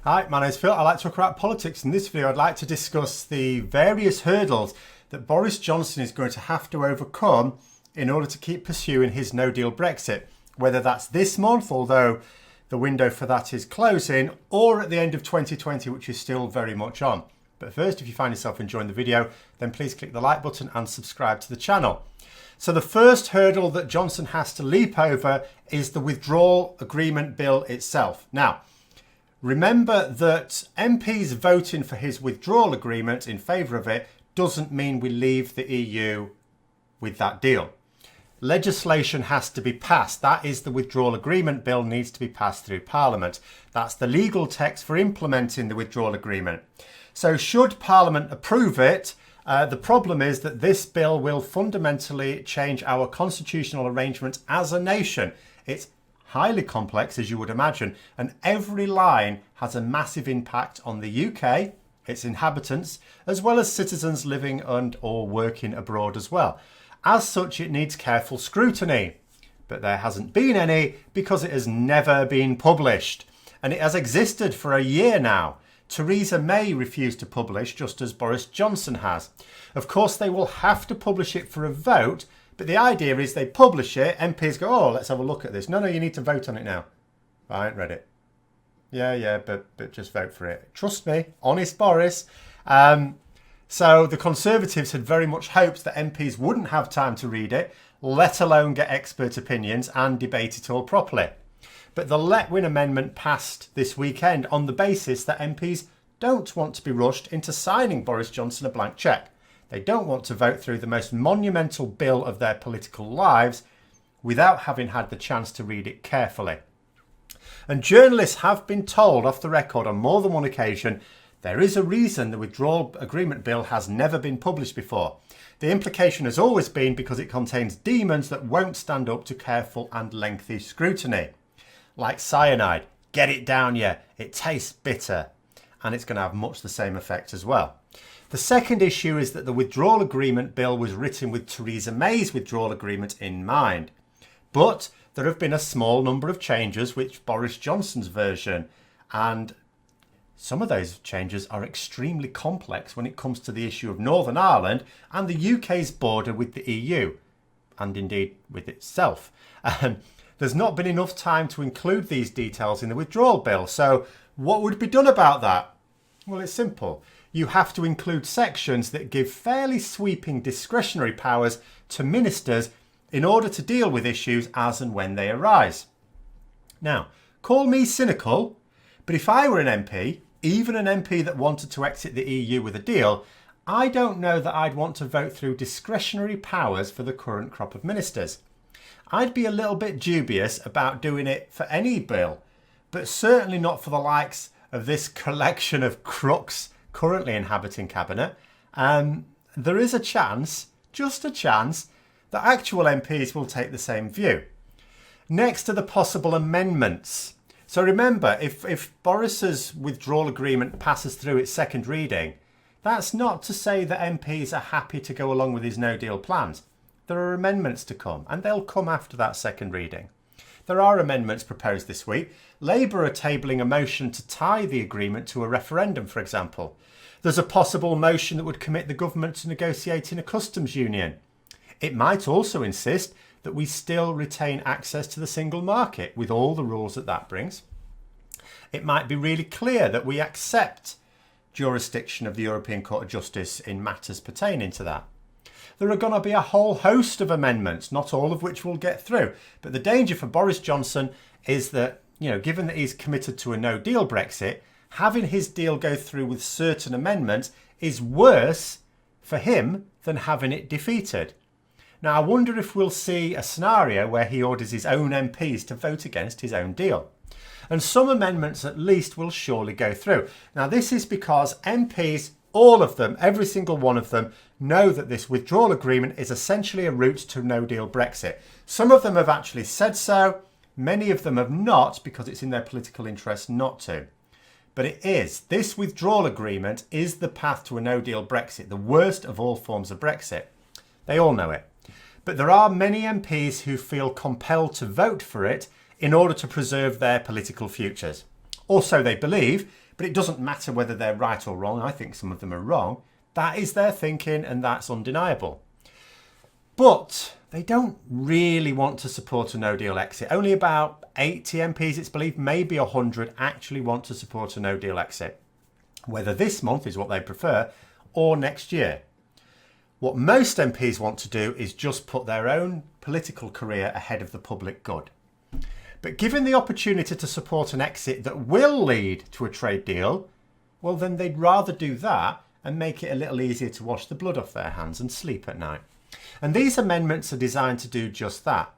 Hi, my name's Phil. I like to talk about politics. In this video, I'd like to discuss the various hurdles that Boris Johnson is going to have to overcome in order to keep pursuing his no-deal Brexit. Whether that's this month, although the window for that is closing, or at the end of 2020, which is still very much on. But first, if you find yourself enjoying the video, then please click the like button and subscribe to the channel. So the first hurdle that Johnson has to leap over is the withdrawal agreement bill itself. Now, remember that MPs voting for his withdrawal agreement in favour of it doesn't mean we leave the EU with that deal. Legislation has to be passed. That is, the withdrawal agreement bill needs to be passed through Parliament. That's the legal text for implementing the withdrawal agreement. So should Parliament approve it, the problem is that this bill will fundamentally change our constitutional arrangements as a nation. It's highly complex, as you would imagine, and every line has a massive impact on the UK, its inhabitants, as well as citizens living and or working abroad as well. As such, it needs careful scrutiny, but there hasn't been any because it has never been published, and it has existed for a year now. Theresa May refused to publish, just as Boris Johnson has. Of course, they will have to publish it for a vote, but the idea is they publish it, MPs go, oh, let's have a look at this. No, you need to vote on it now. I ain't read it. Yeah, but just vote for it. Trust me, honest Boris. So the Conservatives had very much hoped that MPs wouldn't have time to read it, let alone get expert opinions and debate it all properly. But the Letwin Amendment passed this weekend on the basis that MPs don't want to be rushed into signing Boris Johnson a blank cheque. They don't want to vote through the most monumental bill of their political lives without having had the chance to read it carefully. And journalists have been told off the record on more than one occasion there is a reason the withdrawal agreement bill has never been published before. The implication has always been because it contains demons that won't stand up to careful and lengthy scrutiny. Like cyanide, get it down you, it tastes bitter, and it's going to have much the same effect as well. The second issue is that the withdrawal agreement bill was written with Theresa May's withdrawal agreement in mind. But there have been a small number of changes with Boris Johnson's version, and some of those changes are extremely complex when it comes to the issue of Northern Ireland and the UK's border with the EU, and indeed with itself. There's not been enough time to include these details in the withdrawal bill, so what would be done about that? Well, it's simple. You have to include sections that give fairly sweeping discretionary powers to ministers in order to deal with issues as and when they arise. Now, call me cynical, but if I were an MP, even an MP that wanted to exit the EU with a deal, I don't know that I'd want to vote through discretionary powers for the current crop of ministers. I'd be a little bit dubious about doing it for any bill, but certainly not for the likes of this collection of crooks currently inhabiting cabinet. There is a chance, just a chance, that actual MPs will take the same view. Next are the possible amendments. So remember, if Boris's withdrawal agreement passes through its second reading, that's not to say that MPs are happy to go along with his no-deal plans. There are amendments to come, and they'll come after that second reading. There are amendments proposed this week. Labour are tabling a motion to tie the agreement to a referendum, for example. There's a possible motion that would commit the government to negotiating a customs union. It might also insist that we still retain access to the single market with all the rules that that brings. It might be really clear that we accept jurisdiction of the European Court of Justice in matters pertaining to that. There are going to be a whole host of amendments, not all of which will get through. But the danger for Boris Johnson is that, given that he's committed to a no-deal Brexit, having his deal go through with certain amendments is worse for him than having it defeated. Now, I wonder if we'll see a scenario where he orders his own MPs to vote against his own deal. And some amendments at least will surely go through. Now, this is because MPs, all of them, every single one of them, know that this withdrawal agreement is essentially a route to no-deal Brexit. Some of them have actually said so. Many of them have not, because it's in their political interest not to. But it is. This withdrawal agreement is the path to a no-deal Brexit, the worst of all forms of Brexit. They all know it. But there are many MPs who feel compelled to vote for it in order to preserve their political futures. Or so they believe, But it doesn't matter whether they're right or wrong. I think some of them are wrong. That is their thinking, and that's undeniable. But they don't really want to support a no-deal exit. Only about 80 MPs, it's believed, maybe 100 actually want to support a no-deal exit. Whether this month is what they prefer or next year. What most MPs want to do is just put their own political career ahead of the public good. But given the opportunity to support an exit that will lead to a trade deal, well, then they'd rather do that and make it a little easier to wash the blood off their hands and sleep at night. And these amendments are designed to do just that.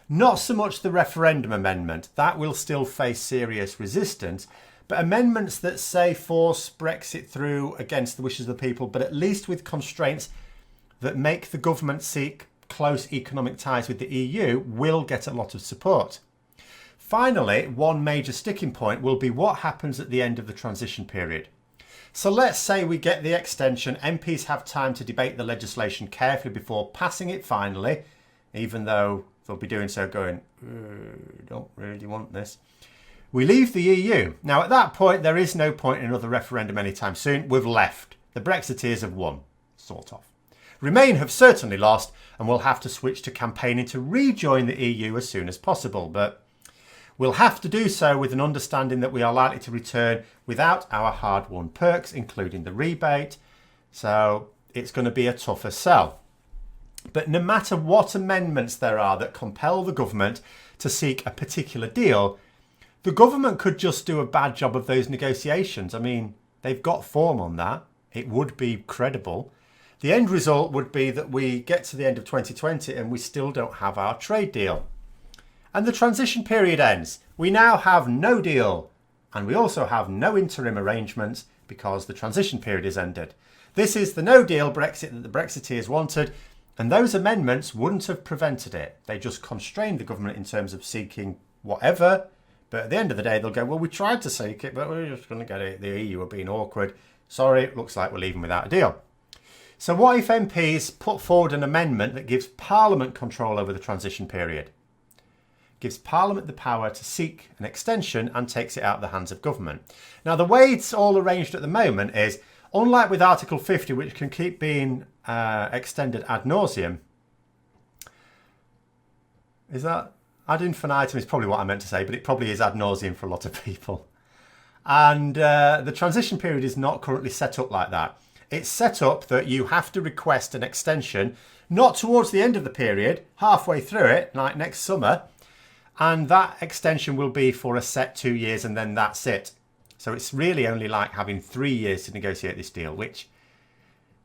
Not so much the referendum amendment, that will still face serious resistance, but amendments that say force Brexit through against the wishes of the people, but at least with constraints that make the government seek close economic ties with the EU will get a lot of support. Finally, one major sticking point will be what happens at the end of the transition period. So let's say we get the extension, MPs have time to debate the legislation carefully before passing it finally, even though they'll be doing so going, don't really want this. We leave the EU. Now at that point, there is no point in another referendum anytime soon. We've left. The Brexiteers have won, sort of. Remain have certainly lost and will have to switch to campaigning to rejoin the EU as soon as possible. But we'll have to do so with an understanding that we are likely to return without our hard-won perks, including the rebate. So it's going to be a tougher sell. But no matter what amendments there are that compel the government to seek a particular deal, the government could just do a bad job of those negotiations. I mean, they've got form on that. It would be credible. The end result would be that we get to the end of 2020 and we still don't have our trade deal. And the transition period ends. We now have no deal. And we also have no interim arrangements because the transition period is ended. This is the no deal Brexit that the Brexiteers wanted. And those amendments wouldn't have prevented it. They just constrained the government in terms of seeking whatever. But at the end of the day, they'll go, well, we tried to seek it, but we're just going to get it. The EU are being awkward. Sorry, it looks like we're leaving without a deal. So what if MPs put forward an amendment that gives Parliament control over the transition period? Gives Parliament the power to seek an extension and takes it out of the hands of government. Now, the way it's all arranged at the moment is, unlike with Article 50, which can keep being extended ad nauseum, is that ad infinitum is probably what I meant to say, but it probably is ad nauseum for a lot of people. And the transition period is not currently set up like that. It's set up that you have to request an extension, not towards the end of the period, halfway through it, like next summer. And that extension will be for a set 2 years and then that's it. So it's really only like having 3 years to negotiate this deal, which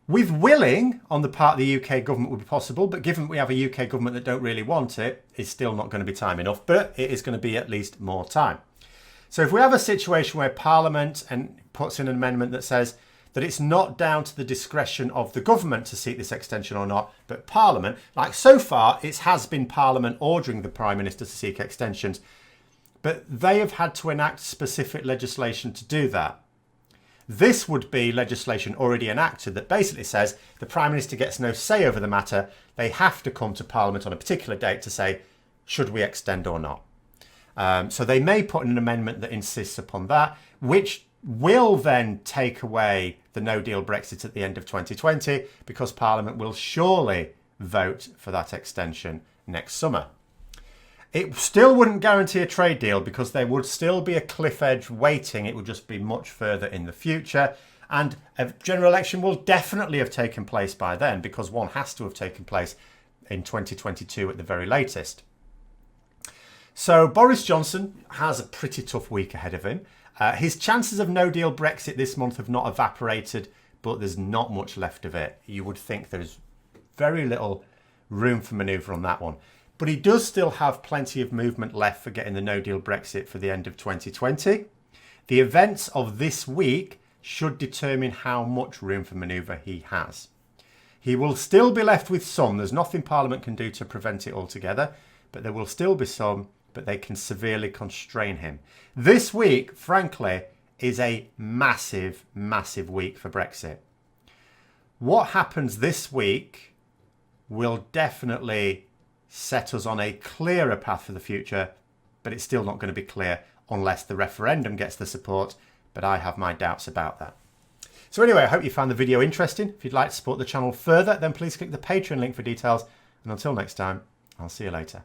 with willing on the part of the UK government would be possible. But given we have a UK government that don't really want it, it's still not going to be time enough. But it is going to be at least more time. So if we have a situation where Parliament puts in an amendment that says that it's not down to the discretion of the government to seek this extension or not, but Parliament, like so far, it has been Parliament ordering the Prime Minister to seek extensions, but they have had to enact specific legislation to do that. This would be legislation already enacted that basically says the Prime Minister gets no say over the matter. They have to come to Parliament on a particular date to say, should we extend or not? So they may put in an amendment that insists upon that, which will then take away the no-deal Brexit at the end of 2020 because Parliament will surely vote for that extension next summer. It still wouldn't guarantee a trade deal because there would still be a cliff edge waiting. It would just be much further in the future. And a general election will definitely have taken place by then because one has to have taken place in 2022 at the very latest. So Boris Johnson has a pretty tough week ahead of him. His chances of no-deal Brexit this month have not evaporated, but there's not much left of it. You would think there's very little room for manoeuvre on that one. But he does still have plenty of movement left for getting the no-deal Brexit for the end of 2020. The events of this week should determine how much room for manoeuvre he has. He will still be left with some. There's nothing Parliament can do to prevent it altogether, but there will still be some, but they can severely constrain him. This week, frankly, is a massive, massive week for Brexit. What happens this week will definitely set us on a clearer path for the future, but it's still not going to be clear unless the referendum gets the support but I have my doubts about that. So anyway, I hope you found the video interesting. If you'd like to support the channel further, then please click the Patreon link for details. And until next time, I'll see you later.